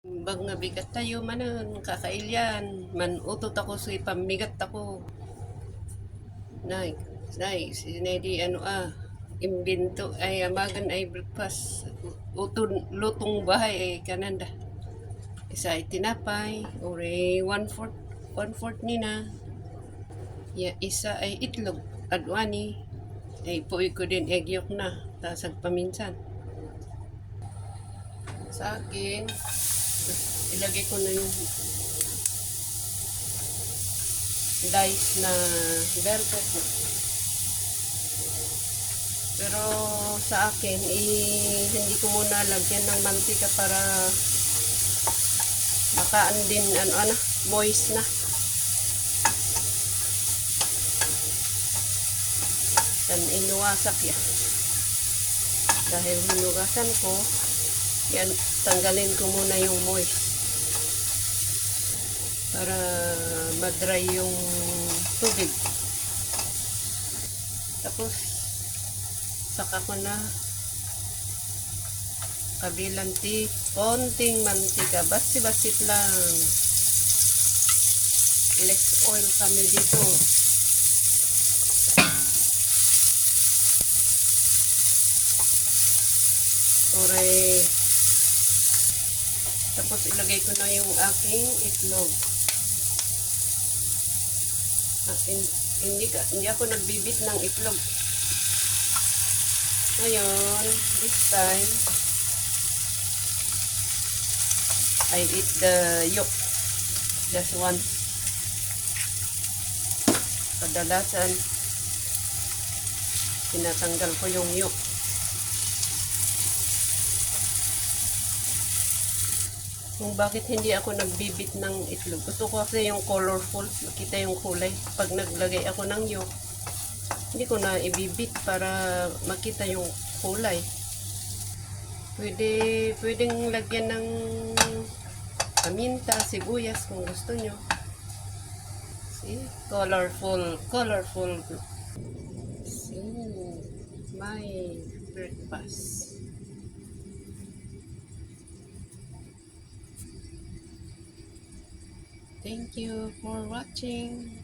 Bag nga bigat tayo manon, kakailyan. Manutot ako sa ipamigat ako. Nay, nay, sinedi imbento ay amagan ay breakfast. Utun, lutong bahay ay kananda. Isa ay tinapay, ore one fourth ni na. Ya, isa ay itlog, adwani. Ay puwi ko din egyok na, tasag paminsan. Sa akin, ilagay ko na yung dice na bell pepper. Pero sa akin, hindi ko muna lagyan ng mantika para makaan din, moist na. Dan inuwasak yan. Dahil hinugasan ko, yan, tanggalin ko muna yung moist. Para madry yung tubig. Tapos, saka ko na kabilang konting mantika. Basi-basit lang. Less oil kami dito. Oray. Tapos ilagay ko na yung aking itlog. Hindi ako nagbibit ng itlog. Ngayon, this time, I eat the yolk. Just once. Kadalasan, tinatanggal ko yung yolk. Kung bakit hindi ako nagbibit ng itlog. Gusto ko kasi yung colorful. Makita yung kulay. Pag naglagay ako ng yolk, hindi ko na ibibit para makita yung kulay. Pwedeng lagyan ng paminta, sibuyas kung gusto nyo. See? Colorful. See? My breakfast. Thank you for watching.